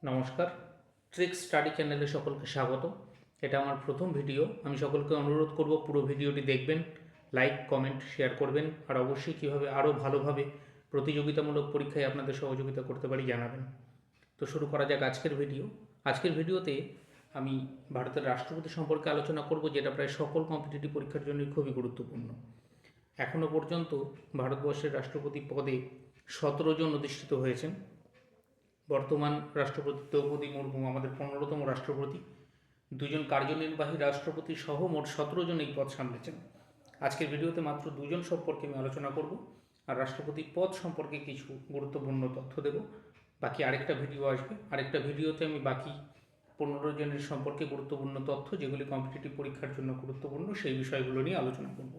নমস্কার, tricks study চ্যানেলে সকলকে স্বাগত। এটা আমার প্রথম ভিডিও। আমি সকলকে অনুরোধ করব পুরো ভিডিওটি দেখবেন, লাইক কমেন্ট শেয়ার করবেন, আর অবশ্যই কীভাবে আরও ভালোভাবে প্রতিযোগিতামূলক পরীক্ষায় আপনাদের সহযোগিতা করতে পারি জানাবেন। তো শুরু করা যাক আজকের ভিডিও। আজকের ভিডিওতে আমি ভারতের রাষ্ট্রপতি সম্পর্কে আলোচনা করব, যেটা প্রায় সকল কম্পিটিটিভ পরীক্ষার জন্যই খুবই গুরুত্বপূর্ণ। এখনও পর্যন্ত ভারতবর্ষের রাষ্ট্রপতি পদে 17 জন অধিষ্ঠিত হয়েছেন। বর্তমান রাষ্ট্রপতি দ্রৌপদী মুর্মু আমাদের 15তম রাষ্ট্রপতি। দুজন কার্যনির্বাহী রাষ্ট্রপতি সহ মোট 17 জন এই পদ সামলেছেন। আজকের ভিডিওতে মাত্র দুজন সম্পর্কে আমি আলোচনা করব, আর রাষ্ট্রপতি পদ সম্পর্কে কিছু গুরুত্বপূর্ণ তথ্য দেব। বাকি আরেকটা ভিডিও আসবে, আরেকটা ভিডিওতে আমি বাকি 15 জনের সম্পর্কে গুরুত্বপূর্ণ তথ্য, যেগুলি কম্পিটিটিভ পরীক্ষার জন্য গুরুত্বপূর্ণ, সেই বিষয়গুলো নিয়ে আলোচনা করব।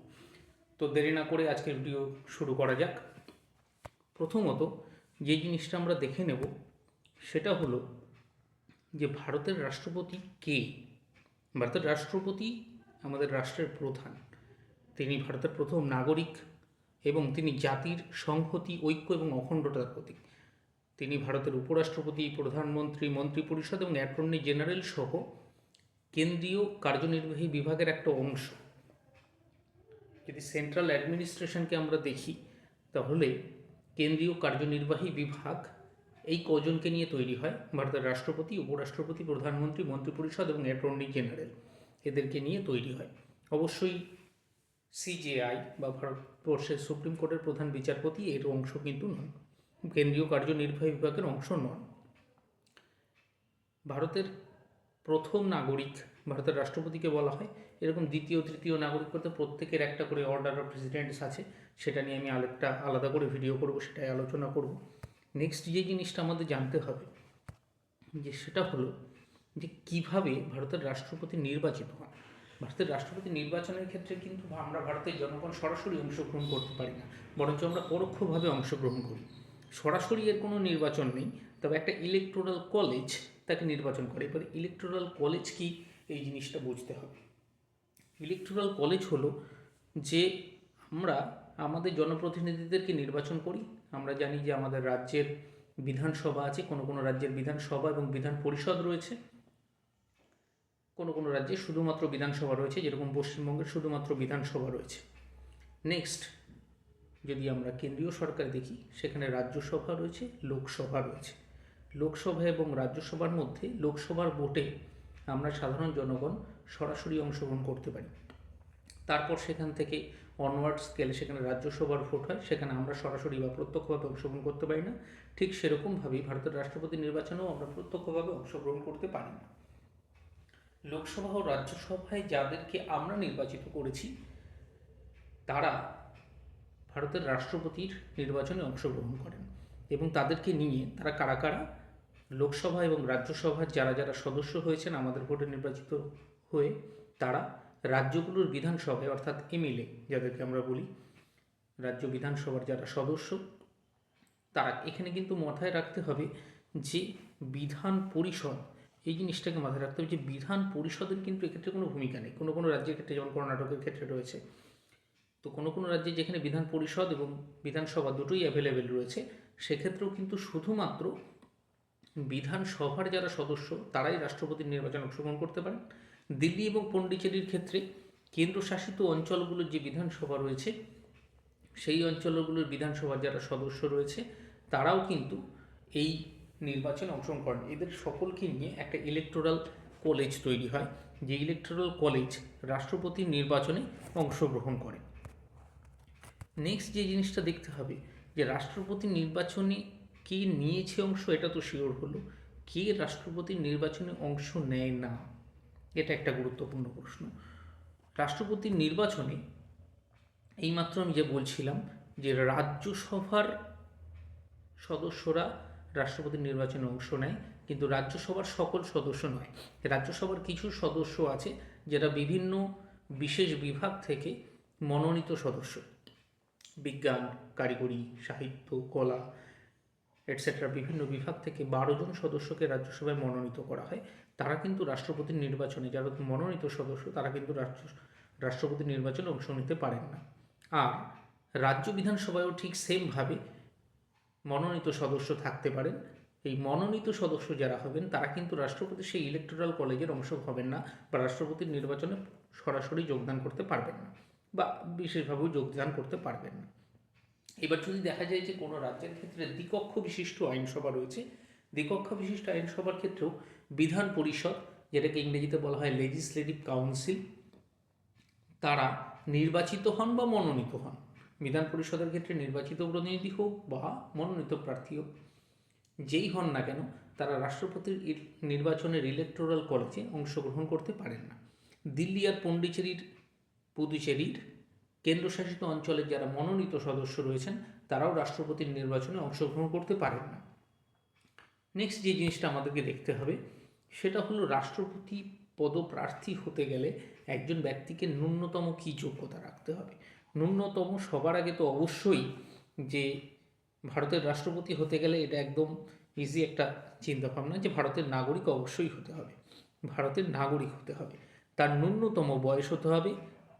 তো দেরি না করে আজকের ভিডিও শুরু করা যাক। প্রথমত যে জিনিসটা আমরা দেখে নেব সেটা হলো যে ভারতের রাষ্ট্রপতি কে। ভারতের রাষ্ট্রপতি আমাদের রাষ্ট্রের প্রধান। তিনি ভারতের প্রথম নাগরিক এবং তিনি জাতির সংহতি, ঐক্য এবং অখণ্ডতার প্রতীক। তিনি ভারতের উপরাষ্ট্রপতি, প্রধানমন্ত্রী, মন্ত্রিপরিষদ এবং অ্যাটর্নি জেনারেল সহ কেন্দ্রীয় কার্যনির্বাহী বিভাগের একটা অংশ। যদি সেন্ট্রাল অ্যাডমিনিস্ট্রেশনকে আমরা দেখি, তাহলে কেন্দ্রীয় কার্যনির্বাহী বিভাগ এই কজনকে নিয়ে তৈরি হয়: ভারতের রাষ্ট্রপতি, উপরাষ্ট্রপতি, প্রধানমন্ত্রী, মন্ত্রিপরিষদ এবং অ্যাটর্নি জেনারেল। এদেরকে নিয়ে তৈরি হয়। অবশ্যই সিজেআই বা ভারতবর্ষের সুপ্রিম কোর্টের প্রধান বিচারপতি এর অংশ কিন্তু নন, কেন্দ্রীয় কার্যনির্বাহী বিভাগের অংশ নন। ভারতের প্রথম নাগরিক ভারতের রাষ্ট্রপতিকে বলা হয়। এরকম দ্বিতীয় তৃতীয় নাগরিক করতে প্রত্যেকের একটা করে অর্ডার অফ প্রেসিডেন্টস আছে, সেটা নিয়ে আমি আরেকটা আলাদা করে ভিডিও করব, সেটাই আলোচনা করব। নেক্সট যে জিনিসটা আমাদের জানতে হবে যে সেটা হলো যে কিভাবে ভারতের রাষ্ট্রপতি নির্বাচিত হন। ভারতের রাষ্ট্রপতি নির্বাচনের ক্ষেত্রে কিন্তু আমরা ভারতের জনগণ সরাসরি অংশগ্রহণ করতে পারি না, বরঞ্চ আমরা পরোক্ষভাবে অংশগ্রহণ করি। সরাসরি এর কোনো নির্বাচন নেই, তবে একটা ইলেকটোরাল কলেজ তাকে নির্বাচন করে। এবার ইলেকটোরাল কলেজ কি, এই জিনিসটা বুঝতে হবে। ইলেকটোরাল কলেজ হলো যে আমরা আমাদের জনপ্রতিনিধিদেরকে নির্বাচন করি। আমরা জানি যে আমাদের রাজ্যের বিধানসভা আছে, কোনো কোনো রাজ্যের বিধানসভা এবং বিধান পরিষদ রয়েছে, কোনো কোনো রাজ্যে শুধুমাত্র বিধানসভা রয়েছে, যেরকম পশ্চিমবঙ্গের শুধুমাত্র বিধানসভা রয়েছে। নেক্সট যদি আমরা কেন্দ্রীয় সরকার দেখি, সেখানে রাজ্যসভা রয়েছে, লোকসভা রয়েছে। লোকসভা এবং রাজ্যসভার মধ্যে লোকসভার ভোটে আমরা সাধারণ জনগণ সরাসরি অংশগ্রহণ করতে পারি। তারপর সেখান থেকে অনওয়ার্ড স্কেলে সেখানে রাজ্যসভার ভোট হয়, সেখানে আমরা সরাসরি বা প্রত্যক্ষভাবে অংশগ্রহণ করতে পারি না। ঠিক সেরকমভাবেই ভারতের রাষ্ট্রপতি নির্বাচনেও আমরা প্রত্যক্ষভাবে অংশগ্রহণ করতে পারি না। লোকসভা ও রাজ্যসভায় যাদেরকে আমরা নির্বাচিত করেছি, তারা ভারতের রাষ্ট্রপতির নির্বাচনে অংশগ্রহণ করেন এবং তাদেরকে নিয়ে তারা কারা কারা লোকসভা এবং রাজ্যসভার যারা যারা সদস্য হয়েছেন আমাদের ভোটে নির্বাচিত হয়ে, তারা রাজ্যগুলোর বিধানসভায় অর্থাৎ এমএলএ যাদেরকে আমরা বলি, রাজ্য বিধানসভার যারা সদস্য, তারা এখানে কিন্তু মাথায় রাখতে হবে যে বিধান পরিষদ, এই জিনিসটাকে মাথায় রাখতে হবে যে বিধান পরিষদের কিন্তু এক্ষেত্রে কোনো ভূমিকা নেই। কোনো কোনো রাজ্যের ক্ষেত্রে, যেমন কর্ণাটকের ক্ষেত্রে রয়েছে, তো কোনো কোনো রাজ্যে যেখানে বিধান পরিষদ এবং বিধানসভা দুটোই অ্যাভেলেবেল রয়েছে, সেক্ষেত্রেও কিন্তু শুধুমাত্র বিধানসভার যারা সদস্য তারাই রাষ্ট্রপতির নির্বাচনে অংশগ্রহণ করতে পারেন। দিল্লি এবং পণ্ডিচেরির ক্ষেত্রে কেন্দ্রশাসিত অঞ্চলগুলোর যে বিধানসভা রয়েছে, সেই অঞ্চলগুলোর বিধানসভার যারা সদস্য রয়েছে তারাও কিন্তু এই নির্বাচনে অংশগ্রহণ করেন। এদের সকলকে নিয়ে একটা ইলেকটোরাল কলেজ তৈরি হয়, যে ইলেকটোরাল কলেজ রাষ্ট্রপতির নির্বাচনে অংশগ্রহণ করে। নেক্সট যে জিনিসটা দেখতে হবে যে রাষ্ট্রপতি নির্বাচনে কে নিয়েছে অংশ, এটা তো শিওর হলো, কে রাষ্ট্রপতির নির্বাচনে অংশ নেয় না, এটা একটা গুরুত্বপূর্ণ প্রশ্ন। রাষ্ট্রপতির নির্বাচনে এইমাত্র আমি যে বলছিলাম যে রাজ্যসভার সদস্যরা রাষ্ট্রপতির নির্বাচনে অংশ নেয়, কিন্তু রাজ্যসভার সকল সদস্য নয়। রাজ্যসভার কিছু সদস্য আছে যারা বিভিন্ন বিশেষ বিভাগ থেকে মনোনীত সদস্য, বিজ্ঞান, কারিগরি, সাহিত্য, কলা এটসেট্রা বিভিন্ন বিভাগ থেকে 12 জন সদস্যকে রাজ্যসভায় মনোনীত করা হয়। তারা কিন্তু রাষ্ট্রপতির নির্বাচনে, যারা মনোনীত সদস্য, তারা কিন্তু রাষ্ট্রপতির নির্বাচনে অংশ নিতে পারেন না। আর রাজ্য বিধানসভায়ও ঠিক সেমভাবে মনোনীত সদস্য থাকতে পারেন এই মনোনীত সদস্য যারা হবেন তারা কিন্তু রাষ্ট্রপতির সেই ইলেকটোরাল কলেজের অংশ হবেন না বা রাষ্ট্রপতির নির্বাচনে সরাসরি যোগদান করতে পারবেন না বা বিশেষভাবেও যোগদান করতে পারবেন না। এবার যদি দেখা যায় যে কোনো রাজ্যের ক্ষেত্রে দ্বিকক্ষ বিশিষ্ট আইনসভা রয়েছে, দ্বিকক্ষ বিশিষ্ট আইনসভার ক্ষেত্রেও বিধান পরিষদ, যেটাকে ইংরেজিতে বলা হয় লেজিসলেটিভ কাউন্সিল, তারা নির্বাচিত হন বা মনোনীত হন। বিধান পরিষদের ক্ষেত্রে নির্বাচিত প্রতিনিধি হোক বা মনোনীত প্রার্থী হোক, যেই হন না কেন তারা রাষ্ট্রপতির নির্বাচনের ইলেকটোরাল কলেজে অংশগ্রহণ করতে পারেন না। দিল্লি আর পুদুচেরির কেন্দ্রশাসিত অঞ্চলের যারা মনোনীত সদস্য রয়েছেন তারাও রাষ্ট্রপতির নির্বাচনে অংশগ্রহণ করতে পারেন না। নেক্সট যে জিনিসটা আমাদেরকে দেখতে হবে সেটা হলো রাষ্ট্রপতি পদপ্রার্থী হতে গেলে একজন ব্যক্তিকে ন্যূনতম কী যোগ্যতা রাখতে হবে। ন্যূনতম সবার আগে তো অবশ্যই যে ভারতের রাষ্ট্রপতি হতে গেলে এটা একদম ইজি একটা চিন্তাভাবনা যে ভারতের নাগরিক অবশ্যই হতে হবে, ভারতের নাগরিক হতে হবে। তার ন্যূনতম বয়স হতে হবে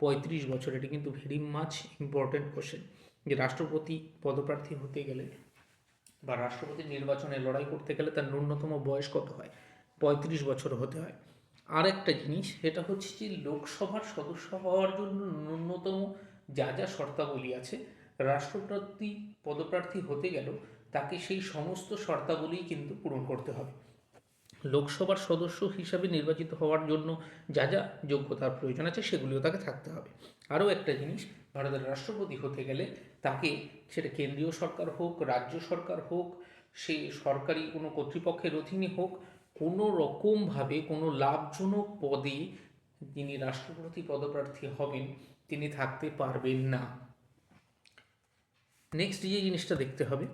35 বছর। এটি কিন্তু ভেরি মাচ ইম্পর্ট্যান্ট কোশ্চেন যে রাষ্ট্রপতি পদপ্রার্থী হতে গেলে বা রাষ্ট্রপতির নির্বাচনে লড়াই করতে গেলে তার ন্যূনতম বয়স কত হয়, 35 বছর হতে হয়। আর একটা জিনিস সেটা হচ্ছে যে লোকসভার সদস্য হওয়ার জন্য ন্যূনতম যা যা শর্তাবলী আছে রাষ্ট্রপতি পদপ্রার্থী হতে গেলেও তাকে সেই সমস্ত শর্তাবলী কিন্তু পূরণ করতে হবে। লোকসভার সদস্য হিসাবে নির্বাচিত হওয়ার জন্য যা যা যোগ্যতার প্রয়োজন আছে সেগুলিও তাকে থাকতে হবে। আরও একটা জিনিস, ভারতের রাষ্ট্রপতি হতে গেলে তাকে, সেটা কেন্দ্রীয় সরকার হোক, রাজ্য সরকার হোক, সে সরকারি কোনো কর্তৃপক্ষের অধীনে হোক, কোনো রকমভাবে কোনো লাভজনক পদে যিনি রাষ্ট্রপতি পদপ্রার্থী হবেন তিনি থাকতে পারবেন না। নেক্সট যে জিনিসটা দেখতে হবে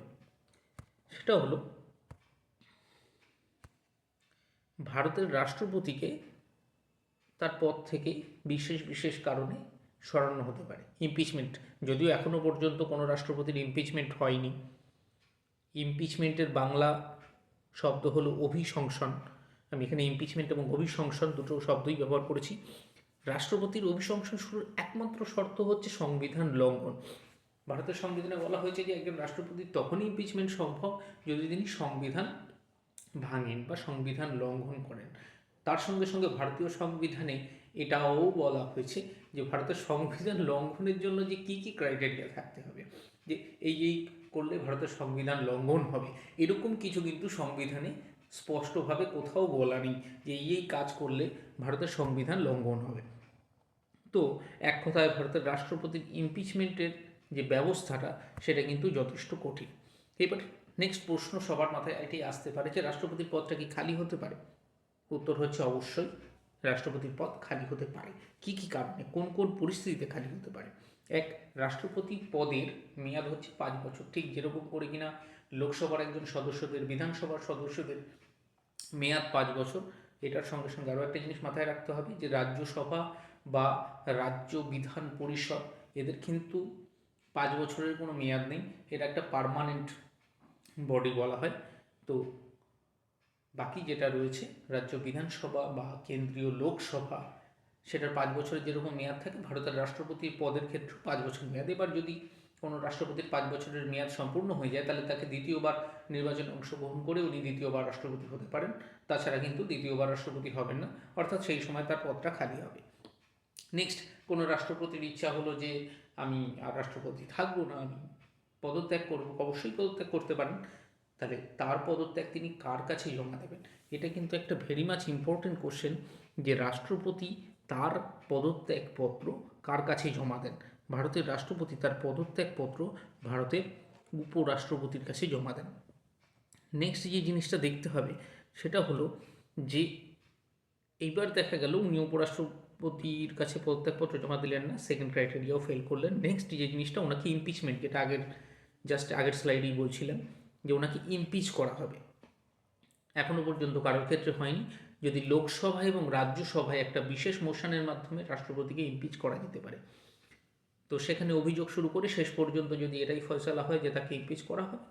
সেটা হলো ভারতের রাষ্ট্রপতিকে তার পদ থেকে বিশেষ বিশেষ কারণে সরানো হতে পারে। ইমপিচমেন্ট, যদিও এখনও পর্যন্ত কোনো রাষ্ট্রপতির ইমপিচমেন্ট হয়নি। ইমপিচমেন্টের বাংলা শব্দ হলো অভিশংসন। আমি এখানে ইমপিচমেন্ট এবং অভিশংসন দুটো শব্দই ব্যবহার করেছি। রাষ্ট্রপতির অভিশংসন শুরুর একমাত্র শর্ত হচ্ছে সংবিধান লঙ্ঘন। ভারতের সংবিধানে বলা হয়েছে যে একজন রাষ্ট্রপতির তখনই ইমপিচমেন্ট সম্ভব যদি তিনি সংবিধান ভাঙেন বা সংবিধান লঙ্ঘন করেন। তার সঙ্গে সঙ্গে ভারতীয় সংবিধানে এটাও বলা হয়েছে যে ভারতের সংবিধান লঙ্ঘনের জন্য যে কী কী ক্রাইটেরিয়া থাকতে হবে, যে এই করলে ভারতের সংবিধান লঙ্ঘন হবে, এরকম কিছু কিন্তু সংবিধানে স্পষ্টভাবে কোথাও বলা নেই যে এই কাজ করলে ভারতের সংবিধান লঙ্ঘন হবে। তো এক কথায় ভারতের রাষ্ট্রপতির ইমপিচমেন্টের যে ব্যবস্থাটা সেটা কিন্তু যথেষ্ট কঠিন। এবার নেক্সট প্রশ্ন সবার মাথায় এটি আসতে পারে যে রাষ্ট্রপতির পদটা কি খালি হতে পারে? উত্তর হচ্ছে অবশ্যই রাষ্ট্রপতির পদ খালি হতে পারে। কি কি কারণে, কোন কোন পরিস্থিতিতে খালি হতে পারে? এক, রাষ্ট্রপতি পদের মেয়াদ হচ্ছে 5 বছর, ঠিক যেরকম করে কিনা লোকসভার একজন সদস্যদের, বিধানসভার সদস্যদের মেয়াদ 5 বছর। এটার সঙ্গে সঙ্গে আরও একটা জিনিস মাথায় রাখতে হবে যে রাজ্যসভা বা রাজ্য বিধান পরিষদ এদের কিন্তু 5 বছরের কোনো মেয়াদ নেই, এটা একটা পার্মানেন্ট বডি বলা হয়। তো বাকি যেটা রয়েছে রাজ্য বিধানসভা বা কেন্দ্রীয় লোকসভা সেটার 5 বছরের যেরকম মেয়াদ থাকে ভারতের রাষ্ট্রপতির পদের ক্ষেত্রে 5 বছর মেয়াদ। এবার যদি কোনো রাষ্ট্রপতির 5 বছরের মেয়াদ সম্পূর্ণ হয়ে যায় তাহলে তাকে দ্বিতীয়বার নির্বাচনে অংশগ্রহণ করে উনি দ্বিতীয়বার রাষ্ট্রপতি হতে পারেন, তাছাড়া কিন্তু দ্বিতীয়বার রাষ্ট্রপতি হবেন না, অর্থাৎ সেই সময় তার পদটা খালি হবে। নেক্সট, কোনো রাষ্ট্রপতির ইচ্ছা হলো যে আমি আর রাষ্ট্রপতি থাকবো না, আমি পদত্যাগ করব, অবশ্যই পদত্যাগ করতে পারেন। তাহলে তার পদত্যাগ তিনি কার কাছে জমা দেবেন? এটা কিন্তু একটা ভেরি মাচ ইম্পর্টেন্ট কোশ্চেন যে রাষ্ট্রপতি তার পদত্যাগপত্র কার কাছে জমা দেন। ভারতের রাষ্ট্রপতি তার পদত্যাগপত্র ভারতের উপরাষ্ট্রপতির কাছে জমা দেন। নেক্সট যে জিনিসটা দেখতে হবে সেটা হলো যে এইবার দেখা গেল উনি উপরাষ্ট্রপতির কাছে পদত্যাগপত্র জমা দিলেন না, সেকেন্ড ক্রাইটেরিয়াও ফেল করলেন। নেক্সট যে জিনিসটা ওনাকে ইমপিচমেন্ট, যেটা আগের স্লাইডেই বলছিলাম যে ওনাকে ইমপিচ করা হবে, এখনও পর্যন্ত কারোর ক্ষেত্রে হয়নি। যদি লোকসভা এবং রাজ্যসভায় একটা বিশেষ মোশনের মাধ্যমে রাষ্ট্রপতিকে ইমপিচ করা যেতে পারে, তো সেখানে অভিযোগ শুরু করে শেষ পর্যন্ত যদি এটাই ফয়সালা হয় যে তাকে ইমপিচ করা হয়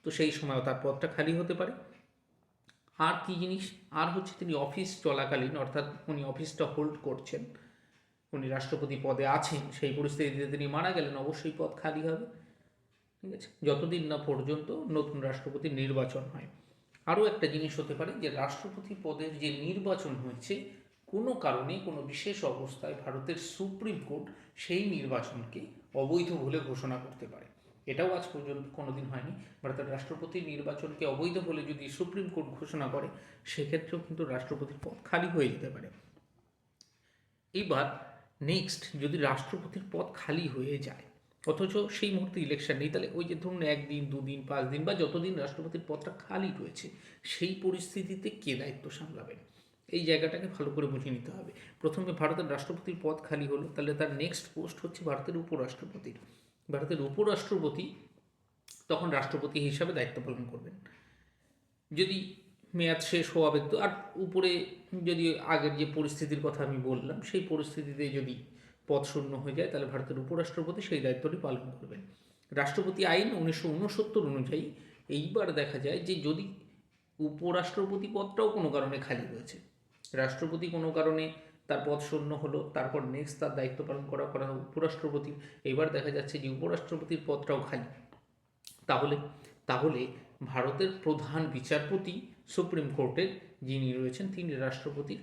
তো সেই সময়ও তার পদটা খালি হতে পারে। আর কি জিনিস, আর হচ্ছে তিনি অফিস চলাকালীন, অর্থাৎ উনি অফিসটা হোল্ড করছেন, উনি রাষ্ট্রপতি পদে আছেন, সেই পরিস্থিতিতে তিনি মারা গেলেন, অবশ্যই পদ খালি হবে। ঠিক আছে, যতদিন না পর্যন্ত নতুন রাষ্ট্রপতির নির্বাচন হয়। আরও একটা জিনিস হতে পারে যে রাষ্ট্রপতি পদের যে নির্বাচন হয়েছে কোনো কারণে কোনো বিশেষ অবস্থায় ভারতের সুপ্রিম কোর্ট সেই নির্বাচনকে অবৈধ বলে ঘোষণা করতে পারে। এটাও আজ পর্যন্ত কোনোদিন হয়নি। ভারতের রাষ্ট্রপতির নির্বাচনকে অবৈধ বলে যদি সুপ্রিম কোর্ট ঘোষণা করে, সেক্ষেত্রেও কিন্তু রাষ্ট্রপতির পদ খালি হয়ে যেতে পারে। এবার নেক্সট, যদি রাষ্ট্রপতির পদ খালি হয়ে যায় অথচ সেই মুহূর্তে ইলেকশন নেই, তাহলে ওই যে ধরুন 1 দিন 2 দিন 5 দিন বা যতদিন রাষ্ট্রপতির পদটা খালি রয়েছে, সেই পরিস্থিতিতে কে দায়িত্ব সামলাবেন, এই জায়গাটাকে ভালো করে বুঝে নিতে হবে। প্রথমে ভারতের রাষ্ট্রপতির পদ খালি হলো, তাহলে তার নেক্সট পোস্ট হচ্ছে ভারতের উপরাষ্ট্রপতির। ভারতের উপরাষ্ট্রপতি তখন রাষ্ট্রপতি হিসাবে দায়িত্ব পালন করবেন। যদি মেয়াদ শেষ হওয়া ব্যক্তি, আর উপরে যদি আগের যে পরিস্থিতির কথা আমি বললাম সেই পরিস্থিতিতে যদি পদ শূন্য হয়ে যায়, তাহলে ভারতের উপরাষ্ট্রপতি সেই দায়িত্বটি পালন করবেন। রাষ্ট্রপতি আইন 1969 অনুযায়ী এইবার দেখা যায় যে যদি উপরাষ্ট্রপতি পদটাও কোনো কারণে খালি হয়েছে, রাষ্ট্রপতি কোনো কারণে তার পদ শূন্য হলো, তারপর নেক্সট তার দায়িত্ব পালন করা উপরাষ্ট্রপতি, এবার দেখা যাচ্ছে যে উপরাষ্ট্রপতির পদটাও খালি, তাহলে তাহলে ভারতের প্রধান বিচারপতি সুপ্রিম কোর্টের যিনি রয়েছেন, তিনি রাষ্ট্রপতির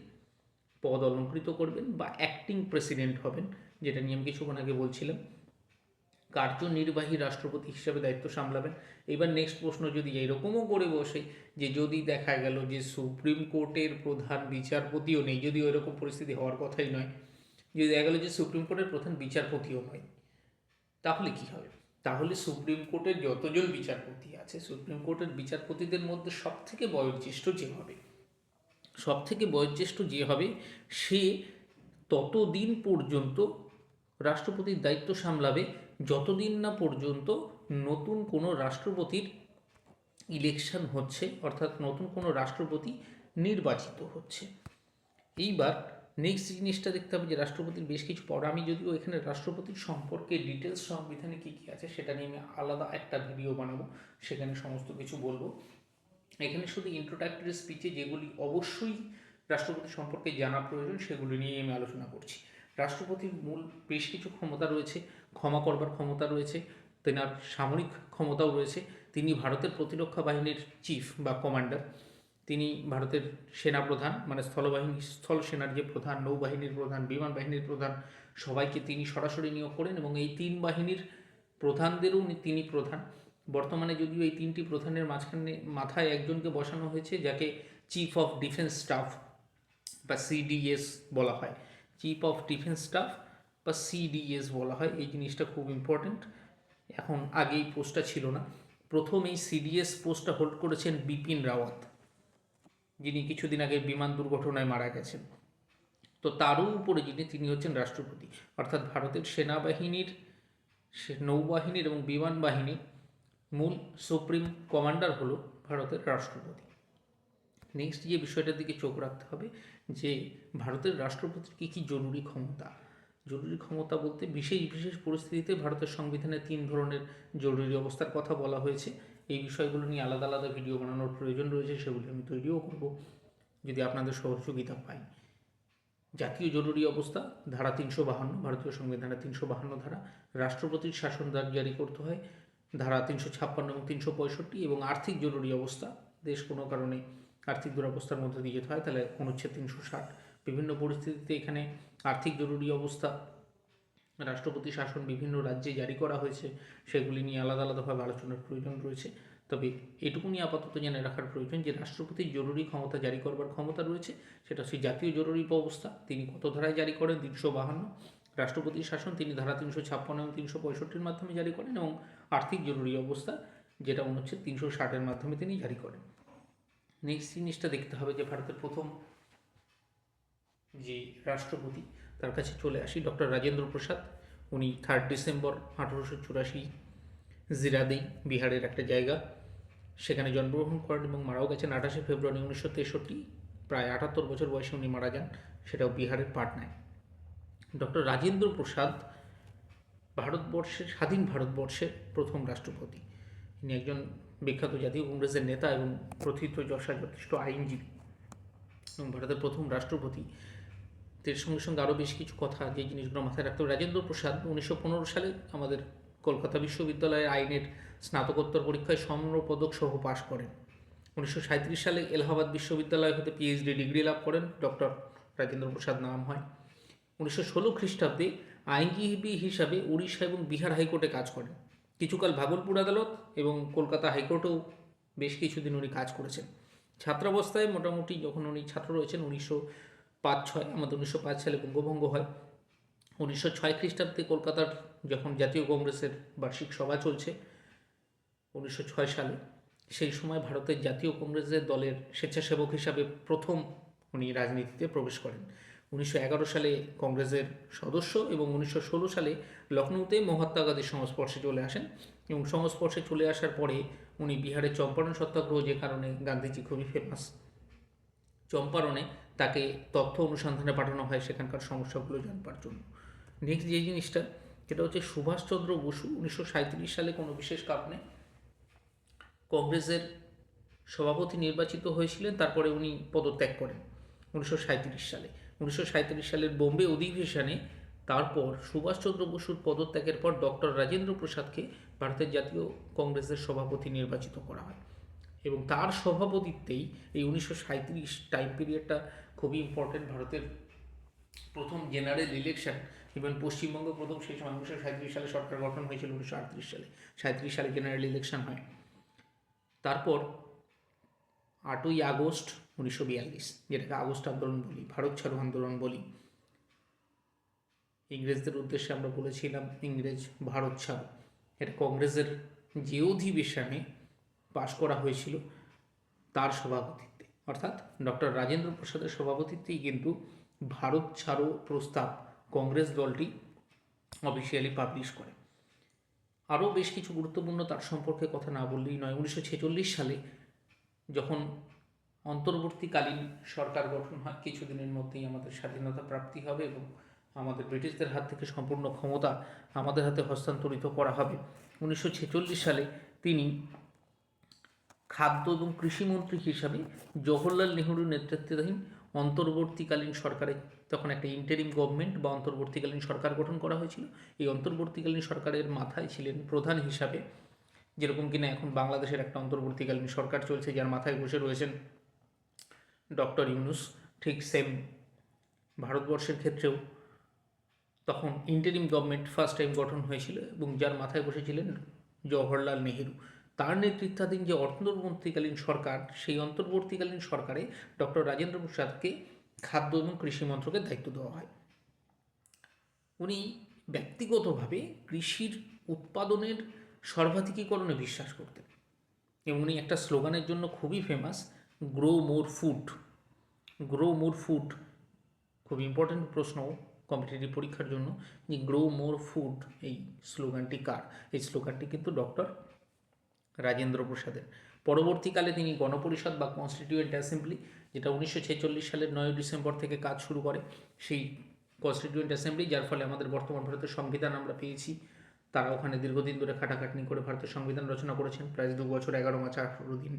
পদ অলঙ্কৃত করবেন বা অ্যাক্টিং প্রেসিডেন্ট হবেন, যেটা নিয়ে আমি কিছুক্ষণ আগে বলছিলাম। কার্যনির্বাহী রাষ্ট্রপতি হিসাবে দায়িত্ব সামলাবেন। এবার নেক্সট প্রশ্ন যদি এইরকমও করে বসে যে যদি দেখা গেল যে সুপ্রিম কোর্টের প্রধান বিচারপতিও নেই, যদি ওইরকম পরিস্থিতি হওয়ার কথাই নয়, যদি দেখা গেল যে সুপ্রিম কোর্টের প্রধান বিচারপতিও নয়, তাহলে কি হবে? তাহলে সুপ্রিম কোর্টের যতজন বিচারপতি আছে, সুপ্রিম কোর্টের বিচারপতিদের মধ্যে সবথেকে বয়োজ্যেষ্ঠ যে হবে সে ততদিন পর্যন্ত রাষ্ট্রপতির দায়িত্ব সামলাবে যতদিন না পর্যন্ত নতুন কোনো রাষ্ট্রপতির ইলেকশন হচ্ছে, অর্থাৎ নতুন কোনো রাষ্ট্রপতি নির্বাচিত হচ্ছে। এইবার নেক্সট জিনিসটা দেখতে হবে যে রাষ্ট্রপতির বেশ কিছু পদ, আমি যদিও এখানে রাষ্ট্রপতির সম্পর্কে ডিটেলস সংবিধানে কী কী আছে সেটা নিয়ে আমি আলাদা একটা ভিডিও বানাবো, সেখানে সমস্ত কিছু বলবো। এখানে শুধু ইন্ট্রোডাক্টরি স্পিচে যেগুলি অবশ্যই রাষ্ট্রপতি সম্পর্কে জানা প্রয়োজন সেগুলি নিয়ে আমি আলোচনা করছি। রাষ্ট্রপতির মূল বেশ কিছু ক্ষমতা রয়েছে, ক্ষমা করবার ক্ষমতা রয়েছে, তেনার সামরিক ক্ষমতাও রয়েছে। তিনি ভারতের প্রতিরক্ষা বাহিনীর চিফ বা কমান্ডার, তিনি ভারতের সেনাপ্রধান, মানে স্থল সেনার যে প্রধান, নৌবাহিনীর প্রধান, বিমান বাহিনীর প্রধান, সবাইকে তিনি সরাসরি নিয়োগ করেন এবং এই 3 বাহিনীর প্রধানদেরও তিনি প্রধান। বর্তমানে যদিও এই 3টি প্রধানের মাথায় একজনকে বসানো হয়েছে, যাকে চিফ অফ ডিফেন্স স্টাফ বা সিডিএস বলা হয়। চিফ অফ ডিফেন্স স্টাফ বা সিডিএস বলা হয়, এই জিনিসটা খুব ইম্পর্টেন্ট। এখন আগে এই পোস্টটা ছিল না। প্রথম এই সিডিএস পোস্টটা হোল্ড করেছেন বিপিন রাওয়াত, যিনি কিছুদিন আগে বিমান দুর্ঘটনায় মারা গেছেন। তো তারও উপরে তিনি হচ্ছেন রাষ্ট্রপতি, অর্থাৎ ভারতের সেনাবাহিনীর, নৌবাহিনীর এবং বিমান বাহিনীর মূল সুপ্রিম কমান্ডার হলো ভারতের রাষ্ট্রপতি। নেক্সট যে বিষয়টার দিকে চোখ রাখতে হবে যে ভারতের রাষ্ট্রপতির কী কী জরুরি ক্ষমতা। জরুরি ক্ষমতা বলতে বিশেষ পরিস্থিতিতে ভারতের সংবিধানে 3 ধরনের জরুরি অবস্থার কথা বলা হয়েছে। এই বিষয়গুলো নিয়ে আলাদা আলাদা ভিডিও বানানোর প্রয়োজন রয়েছে, সেগুলি আমি তৈরিও করব যদি আপনাদের সহযোগিতা পাই। জাতীয় জরুরি অবস্থা ধারা 352, ভারতীয় সংবিধানের 352 ধারা। রাষ্ট্রপতির শাসন জারি করতে হয় ধারা 356 এবং 365। এবং আর্থিক জরুরি অবস্থা, দেশ কোনো কারণে আর্থিক দুরবস্থার মধ্যে দিয়ে যেতে হয়, তাহলে অনুচ্ছেদ 360। বিভিন্ন পরিস্থিতিতে এখানে আর্থিক জরুরি অবস্থা, রাষ্ট্রপতি শাসন বিভিন্ন রাজ্যে জারি করা হয়েছে, সেগুলি নিয়ে আলাদা আলাদাভাবে আলোচনার প্রয়োজন রয়েছে। তবে এটুকুনি আপাতত জেনে রাখার প্রয়োজন যে রাষ্ট্রপতির জরুরি ক্ষমতা জারি করবার ক্ষমতা রয়েছে, সেটা হচ্ছে জাতীয় জরুরি অবস্থা, তিনি কত ধারায় জারি করেন, 352। রাষ্ট্রপতির শাসন তিনি ধারা 356 এবং 365-র মাধ্যমে জারি করেন, এবং আর্থিক জরুরি অবস্থা যেটা অনুচ্ছেদ 360-এর মাধ্যমে তিনি জারি করেন। নেক্সট জিনিসটা দেখতে হবে যে ভারতের প্রথম যে রাষ্ট্রপতি, তার কাছে চলে আসি, ডক্টর রাজেন্দ্র প্রসাদ। উনি 3 ডিসেম্বর 1884 জিরাদেই, বিহারের একটা জায়গা, সেখানে জন্মগ্রহণ করেন এবং মারাও গেছেন 28 ফেব্রুয়ারি 1963। প্রায় 78 বছর বয়সে উনি মারা যান, সেটাও বিহারের পাটনায়। ডক্টর রাজেন্দ্র প্রসাদ স্বাধীন ভারতবর্ষের প্রথম রাষ্ট্রপতি। তিনি একজন বিখ্যাত জাতীয় কংগ্রেসের নেতা এবং যথেষ্ট আইনজীবী এবং ভারতের প্রথম রাষ্ট্রপতি। এর সঙ্গে সঙ্গে আরও বেশ কিছু কথা যে জিনিসগুলো মাথায় রাখতে হবে। রাজেন্দ্র প্রসাদ 1915 সালে আমাদের কলকাতা বিশ্ববিদ্যালয়ের আইনের স্নাতকোত্তর পরীক্ষায় স্বর্ণপদক সহ পাশ করেন। 1937 সালে এলাহাবাদ বিশ্ববিদ্যালয় হতে পিএইচডি ডিগ্রি লাভ করেন ডক্টর রাজেন্দ্র প্রসাদ নাম হয়। 1916 খ্রিস্টাব্দে আইনজীবী হিসাবে উড়িষ্যা এবং বিহার হাইকোর্টে কাজ করেন। কিছুকাল ভাগলপুর আদালত এবং কলকাতা হাইকোর্টেও বেশ কিছুদিন উনি কাজ করেছেন। ছাত্রাবস্থায় মোটামুটি যখন উনি ছাত্র রয়েছেন 1905-06, আমাদের 1905 সালে বঙ্গভঙ্গ হয়। 1906 খ্রিস্টাব্দে কলকাতার যখন জাতীয় কংগ্রেসের বার্ষিক সভা চলছে 1906 সালে, সেই সময় ভারতের জাতীয় কংগ্রেসের দলের স্বেচ্ছাসেবক হিসাবে প্রথম উনি রাজনীতিতে প্রবেশ করেন। 1911 সালে কংগ্রেসের সদস্য এবং 1916 সালে লখনৌতে মহাত্মা গান্ধীর সংস্পর্শে চলে আসেন এবং সংস্পর্শে চলে আসার পরে উনি বিহারের চম্পারণ সত্যাগ্রহ, যে কারণে গান্ধীজি খুবই ফেমাস, চম্পারণে তাকে তথ্য অনুসন্ধানে পাঠানো হয় সেখানকার সমস্যাগুলো জানবার জন্য। নেক্সট যে জিনিসটা, সেটা হচ্ছে সুভাষচন্দ্র বসু 1937 সালে কোনো বিশেষ কারণে কংগ্রেসের সভাপতি নির্বাচিত হয়েছিলেন, তারপরে উনি পদত্যাগ করেন 1937 সালে। 1937 সালের বোম্বে অধিবেশনে তারপর সুভাষচন্দ্র বসুর পদত্যাগের পর ডক্টর রাজেন্দ্র প্রসাদকে ভারতের জাতীয় কংগ্রেসের সভাপতি নির্বাচিত করা হয় এবং তার সভাপতিত্বেই এই 1937 টাইম পিরিয়ডটা খুবই ইম্পর্টেন্ট। ভারতের প্রথম জেনারেল ইলেকশন, ইভেন পশ্চিমবঙ্গ প্রথম, সেই সময় 1937 সালে সরকার গঠন হয়েছিল 1938 সালে, 37 সালে জেনারেল ইলেকশন হয়। তারপর 8ই আগস্ট 1942, যেটাকে আগস্ট আন্দোলন বলি, ভারত ছাড়ো আন্দোলন বলি, ইংরেজদের উদ্দেশ্যে আমরা বলেছিলাম ইংরেজ ভারত ছাড়ো, এটা কংগ্রেসের যে অধিবেশনে পাশ করা হয়েছিল তার সভাপতিত্বে, অর্থাৎ ডক্টর রাজেন্দ্র প্রসাদের সভাপতিত্বেই কিন্তু ভারত ছাড়ো প্রস্তাব কংগ্রেস দলটি অফিসিয়ালি পাবলিশ করে। আরও বেশ কিছু গুরুত্বপূর্ণ তার সম্পর্কে কথা না বললেই নয়। 1946 সালে যখন অন্তর্বর্তীকালীন সরকার গঠন হয়, কিছুদিনের মধ্যেই আমাদের স্বাধীনতা প্রাপ্তি হবে এবং আমাদের ব্রিটিশদের হাত থেকে সম্পূর্ণ ক্ষমতা আমাদের হাতে হস্তান্তরিত করা হবে। 1946 সালে তিনি খাদ্য এবং কৃষিমন্ত্রী হিসাবে জওহরলাল নেহরুর নেতৃত্বাধীন অন্তর্বর্তীকালীন সরকারে, তখন একটা ইন্টারিম গভর্নমেন্ট বা অন্তর্বর্তীকালীন সরকার গঠন করা হয়েছিল। এই অন্তর্বর্তীকালীন সরকারের মাথায় ছিলেন প্রধান হিসাবে, যেরকম কিনা এখন বাংলাদেশের একটা অন্তর্বর্তীকালীন সরকার চলছে যার মাথায় বসে রয়েছেন ডক্টর ইউনূস, ঠিক সেম ভারতবর্ষের ক্ষেত্রেও তখন ইন্টারিম গভর্নমেন্ট ফার্স্ট টাইম গঠন হয়েছিল এবং যার মাথায় বসেছিলেন জওহরলাল নেহেরু। তার নেতৃত্বাধীন যে অন্তর্বর্তীকালীন সরকার, সেই অন্তর্বর্তীকালীন সরকারে ডক্টর রাজেন্দ্র প্রসাদকে খাদ্য এবং কৃষি মন্ত্রকের দায়িত্ব দেওয়া হয়। উনি ব্যক্তিগতভাবে কৃষির উৎপাদনের সর্বাধিকীকরণে বিশ্বাস করতেন এবং উনি একটা স্লোগানের জন্য খুবই famous, grow more food. Grow more food খুব ইম্পর্ট্যান্ট প্রশ্ন কম্পিটিটিভ পরীক্ষার জন্য, যে গ্রো মোর ফুড এই স্লোগানটি কার? এই স্লোগানটি কিন্তু ডক্টর রাজেন্দ্র প্রসাদের। পরবর্তীকালে তিনি গণপরিষদ বা কনস্টিটিউয়েন্ট অ্যাসেম্বলি, যেটা 1946 সালের 9 ডিসেম্বর থেকে কাজ শুরু করে, সেই কনস্টিটিউয়েন্ট অ্যাসেম্বলি, যার ফলে আমাদের বর্তমান ভারতের সংবিধান আমরা পেয়েছি, তারা ওখানে দীর্ঘদিন ধরে খাটাখাটনি করে ভারতের সংবিধান রচনা করেছেন, প্রায় 2 বছর 11 মাস 18 দিন।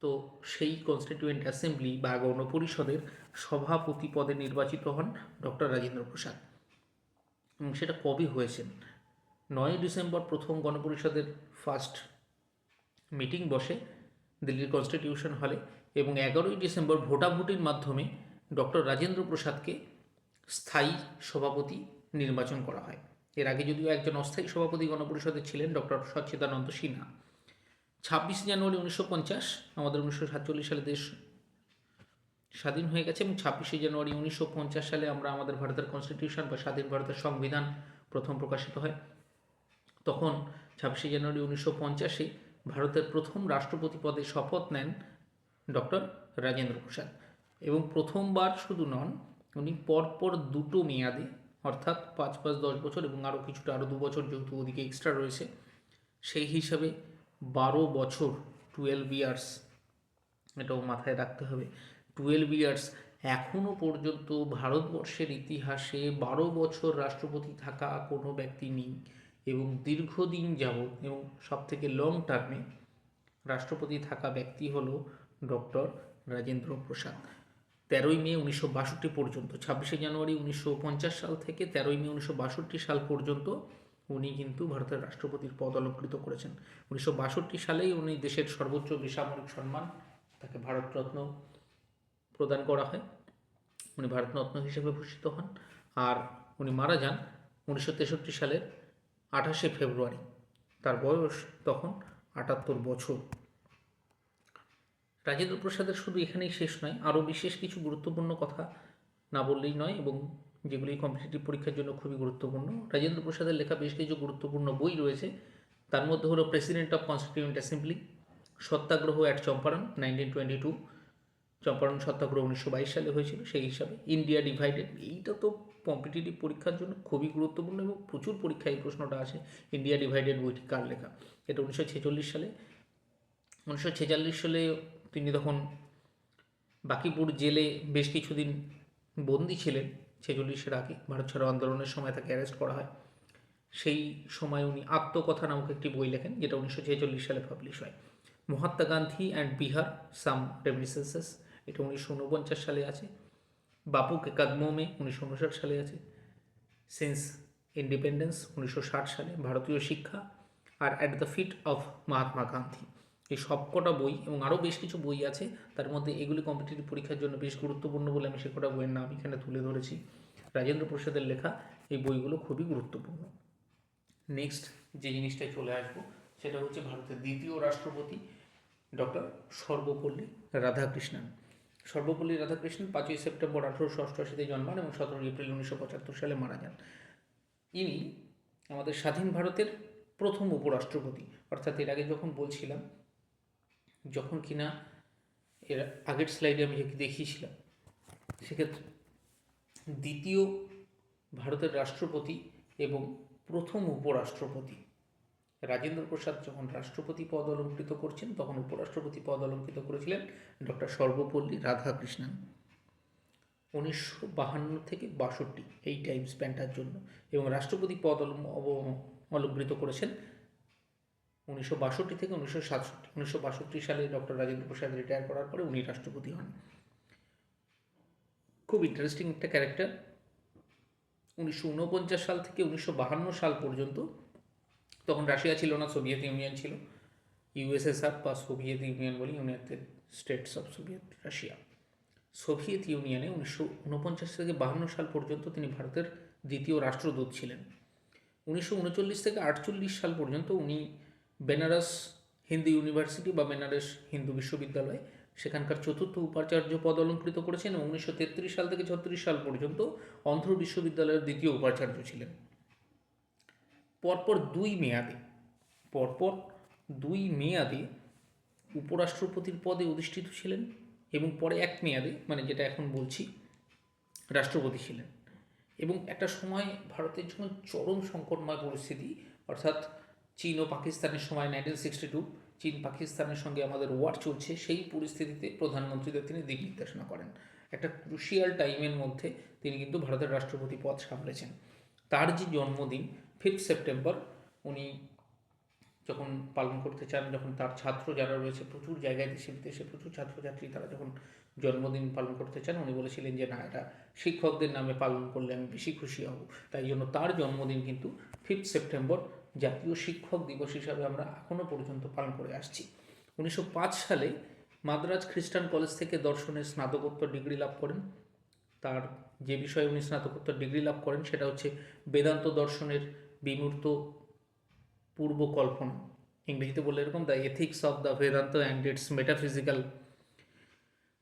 তো সেই কনস্টিটিউয়েন্ট অ্যাসেম্বলি বা গণপরিষদের সভাপতি পদে নির্বাচিত হন ডক্টর রাজেন্দ্র প্রসাদ এবং সেটা কবে হয়েছেন? 9 ডিসেম্বর প্রথম গণপরিষদের ফার্স্ট মিটিং বসে দিল্লির কনস্টিটিউশন হলে এবং 11ই ডিসেম্বর ভোটাভুটির মাধ্যমে ডক্টর রাজেন্দ্র প্রসাদকে স্থায়ী সভাপতি নির্বাচন করা হয়। এর আগে যদিও একজন অস্থায়ী সভাপতি গণপরিষদের ছিলেন ডক্টর সচ্চিদানন্দ সিনহা। 26 জানুয়ারি 1950 আমাদের 1947 সালে দেশ স্বাধীন হয়ে গেছে এবং 26শে জানুয়ারি 1950 সালে আমরা আমাদের ভারতের কনস্টিটিউশন বা স্বাধীন ভারতের সংবিধান প্রথম প্রকাশিত হয়। তখন 26শে জানুয়ারি 1950-এ ভারতের প্রথম রাষ্ট্রপতি পদে শপথ নেন ডক্টর রাজেন্দ্র প্রসাদ এবং প্রথমবার শুধু নন, উনি পরপর 2টো মেয়াদে, অর্থাৎ 5-5 10 বছর এবং আরও কিছুটা আরও 2 বছর যেহেতু ওদিকে এক্সট্রা রয়েছে, সেই হিসাবে 12 বছর 12 ইয়ার্স, এটাও মাথায় রাখতে হবে, 12 ইয়ার্স। এখনও পর্যন্ত ভারতবর্ষের ইতিহাসে 12 বছর রাষ্ট্রপতি থাকা কোনো ব্যক্তি নেই এবং দীর্ঘদিন যাবৎ এবং সবথেকে লং টার্মে রাষ্ট্রপতি থাকা ব্যক্তি হল ডক্টর রাজেন্দ্র প্রসাদ। 13ই মে 1962 পর্যন্ত, 26শে জানুয়ারি 1950 সাল থেকে 13ই মে 1962 সাল পর্যন্ত উনি কিন্তু ভারতের রাষ্ট্রপতির পদ অলঙ্কৃত করেছেন। 1962 সালেই উনি দেশের সর্বোচ্চ বেসামরিক সম্মান, তাকে ভারতরত্ন প্রদান করা হয়। উনি ভারতরত্ন হিসেবে ভূষিত হন। আর উনি মারা যান 1963 সালের 28শে ফেব্রুয়ারি। তার বয়স তখন 78 বছর। রাজেন্দ্র প্রসাদের শুধু এখানেই শেষ নয়, আরও বিশেষ কিছু গুরুত্বপূর্ণ কথা না বললেই নয়, এবং যেগুলি কম্পিটিটিভ পরীক্ষার জন্য খুবই গুরুত্বপূর্ণ। রাজেন্দ্র প্রসাদের লেখা বেশ কিছু গুরুত্বপূর্ণ বই রয়েছে। তার মধ্যে হলো president of constituent assembly, satyagraha at Champaran 1922, Champaran satyagraha 1922 সালে হয়েছিল সেই হিসাবে। ইন্ডিয়া ডিভাইডেড, এইটা তো কম্পিটিটিভ পরীক্ষার জন্য খুবই গুরুত্বপূর্ণ এবং প্রচুর পরীক্ষায় এই প্রশ্নটা আসে। ইন্ডিয়া ডিভাইডেড বইটি কার লেখা? এটা 1946 সালে। 1946 সালে তিনি তখন বাকিপুর জেলে বেশ কিছুদিন বন্দি ছিলেন। 46-এর আগে ভারত ছাড়ো আন্দোলনের সময় তাকে অ্যারেস্ট করা হয়। সেই সময় উনি আত্মকথা নামক একটি বই লেখেন, যেটা 1946 সালে পাবলিশ হয়। মহাত্মা গান্ধী অ্যান্ড বিহার সাম রেমিনিসেন্সেস, এটা 1949 সালে আছে। বাপু কে কদমোं में 1959 সালে আছে। সিন্স ইন্ডিপেন্ডেন্স 1960 সালে, ভারতীয় শিক্ষা, আর at the feet of Mahatma Gandhi. এই সবকটা বই এবং আরও বেশ কিছু বই আছে, তার মধ্যে এগুলি কম্পিটিটিভ পরীক্ষার জন্য বেশ গুরুত্বপূর্ণ বলে আমি সে কটা বইয়ের নাম এখানে তুলে ধরেছি। রাজেন্দ্র প্রসাদের লেখা এই বইগুলো খুবই গুরুত্বপূর্ণ। নেক্সট যে জিনিসটায় চলে আসবো সেটা হচ্ছে ভারতের দ্বিতীয় রাষ্ট্রপতি ডক্টর সর্বপল্লী রাধাকৃষ্ণন। সর্বপল্লী রাধাকৃষ্ণন 5ই সেপ্টেম্বর 1888-তে জন্মান এবং 17 এপ্রিল 1975 সালে মারা যান। ইনি আমাদের স্বাধীন ভারতের প্রথম উপরাষ্ট্রপতি। অর্থাৎ এর আগে যখন বলছিলাম, যখন কিনা এর আগের স্লাইডে আমি যাকে দেখিয়েছিলাম, সেক্ষেত্রে দ্বিতীয় ভারতের রাষ্ট্রপতি এবং প্রথম উপরাষ্ট্রপতি রাজেন্দ্র প্রসাদ যখন রাষ্ট্রপতি পদ অলঙ্কৃত করছেন, তখন উপরাষ্ট্রপতি পদ অলঙ্কৃত করেছিলেন ডক্টর সর্বপল্লী রাধাকৃষ্ণন 1952 থেকে 62 এই টাইম স্প্যানটার জন্য, এবং রাষ্ট্রপতি পদ অলঙ্কৃত করেছেন 1962 থেকে 1967। 1962 সালে ডক্টর রাজেন্দ্র প্রসাদ রিটায়ার করার পরে উনি রাষ্ট্রপতি হন। খুব ইন্টারেস্টিং একটা ক্যারেক্টার। 1949 সাল থেকে 1952 সাল পর্যন্ত, তখন রাশিয়া ছিল না, সোভিয়েত ইউনিয়ন ছিল। ইউএসএসআর বা সোভিয়েত ইউনিয়ন বলি, United states of Soviet Russia. Soviet ইউনিয়নে 1949 থেকে 52 সাল পর্যন্ত তিনি ভারতের দ্বিতীয় রাষ্ট্রদূত ছিলেন। 1939 থেকে 48 সাল পর্যন্ত উনি বেনারস হিন্দু ইউনিভার্সিটি বা বেনারস হিন্দু বিশ্ববিদ্যালয় সেখানকার চতুর্থ উপাচার্য পদ অলঙ্কৃত করেছেন, এবং 1933 সাল থেকে 36 সাল পর্যন্ত অন্ধ্র বিশ্ববিদ্যালয়ের দ্বিতীয় উপাচার্য ছিলেন। পরপর দুই মেয়াদে উপরাষ্ট্রপতির পদে অধিষ্ঠিত ছিলেন, এবং পরে এক মেয়াদে, মানে যেটা এখন বলছি, রাষ্ট্রপতি ছিলেন। এবং একটা সময় ভারতের জন্য চরম সংকটময় পরিস্থিতি, অর্থাৎ চীন ও পাকিস্তানের সময় 1962, চীন পাকিস্তানের সঙ্গে আমাদের ওয়ার চলছে, সেই পরিস্থিতিতে প্রধানমন্ত্রীদের তিনি দিক নির্দেশনা করেন। একটা ক্রুশিয়াল টাইমের মধ্যে তিনি কিন্তু ভারতের রাষ্ট্রপতি পদ সামলেছেন। তার যে জন্মদিন 5 সেপ্টেম্বর উনি যখন পালন করতে চান, যখন তার ছাত্র যারা রয়েছে প্রচুর জায়গায় দেশে বিদেশে প্রচুর ছাত্রছাত্রী, তারা যখন জন্মদিন পালন করতে চান, উনি বলেছিলেন যে না, এটা শিক্ষকদের নামে পালন করলে আমি বেশি খুশি হব। তাই জন্য তার জন্মদিন কিন্তু 5 সেপ্টেম্বর জাতীয় শিক্ষক দিবস হিসাবে আমরা এখনও পর্যন্ত পালন করে আসছি। 1905 সালে মাদ্রাজ খ্রিস্টান কলেজ থেকে দর্শনের স্নাতকোত্তর ডিগ্রি লাভ করেন। তার যে বিষয়ে উনি স্নাতকোত্তর ডিগ্রি লাভ করেন সেটা হচ্ছে বেদান্ত দর্শনের বিমূর্ত পূর্বকল্পনা। ইংরেজিতে বললে এরকম, the ethics of the Vedanta and its metaphysical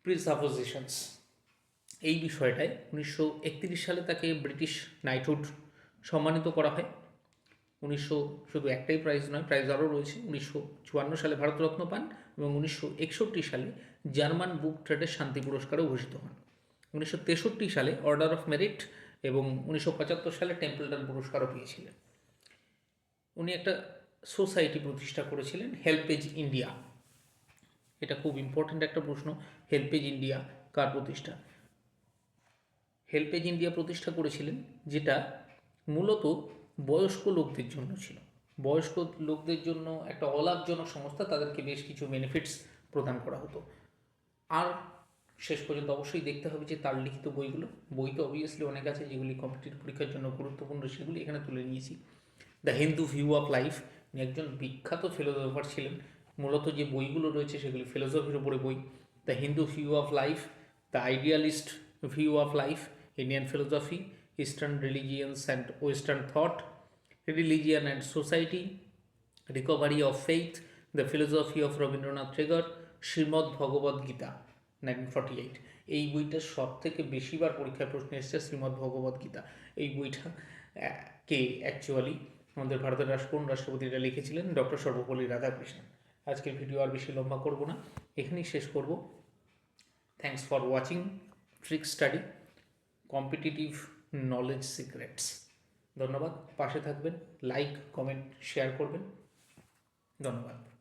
presuppositions. এই বিষয়টায় 1931 সালে তাকে ব্রিটিশ নাইটহুড সম্মানিত করা হয়। শুধু একটাই প্রাইজ নয়, প্রাইজ আরও রয়েছে। 1954 সালে ভারতরত্ন পান, এবং 1961 সালে জার্মান বুক ট্রেডের শান্তি পুরস্কারেও ভূষিত হন। 1963 সালে অর্ডার অফ মেরিট এবং 1975 সালে টেম্পলটন পুরস্কারও পেয়েছিলেন। উনি একটা সোসাইটি প্রতিষ্ঠা করেছিলেন, হেল্পেজ ইন্ডিয়া। এটা খুব ইম্পর্ট্যান্ট একটা প্রশ্ন, হেল্পেজ ইন্ডিয়া কার প্রতিষ্ঠা? হেল্পেজ ইন্ডিয়া প্রতিষ্ঠা করেছিলেন, যেটা মূলত বয়স্ক লোকদের জন্য ছিল। বয়স্ক লোকদের জন্য একটা অলাভজনক সংস্থা, তাদেরকে বেশ কিছু বেনিফিটস প্রদান করা হতো। আর শেষ পর্যন্ত অবশ্যই দেখতে হবে যে তার লিখিত বইগুলো, বই তো অবভিয়াসলি অনেক আছে যেগুলি কম্পিটিটিভ পরীক্ষার জন্য গুরুত্বপূর্ণ, সেগুলি এখানে তুলে নিয়েছি। The Hindu view of life, উনি একজন বিখ্যাত ফিলোসফার ছিলেন। মূলত যে বইগুলো রয়েছে সেগুলি ফিলোসফির উপরে বই। The Hindu view of life, the idealist view of life, Indian philosophy, eastern religions and western thought, religion and society, recovery of faith, the philosophy of Rabindranath Tagore, Shrimad Bhagavad Gita 1948। এই বইটা সব থেকে বেশিবার পরীক্ষায় প্রশ্ন এসেছে, শ্রীমদ্ ভগবদ্ গীতা। এই বইটা কে অ্যাকচুয়ালি আমাদের ভারতের কোন রাষ্ট্রপতিটা লিখেছিলেন? ডক্টর সর্বপল্লী রাধাকৃষ্ণন। আজকের ভিডিও আর বেশি লম্বা করব না, এখানেই শেষ করব। Thanks for watching trick study competitive knowledge secrets. ধন্যবাদ, পাশে থাকবেন, লাইক কমেন্ট শেয়ার করবেন। ধন্যবাদ।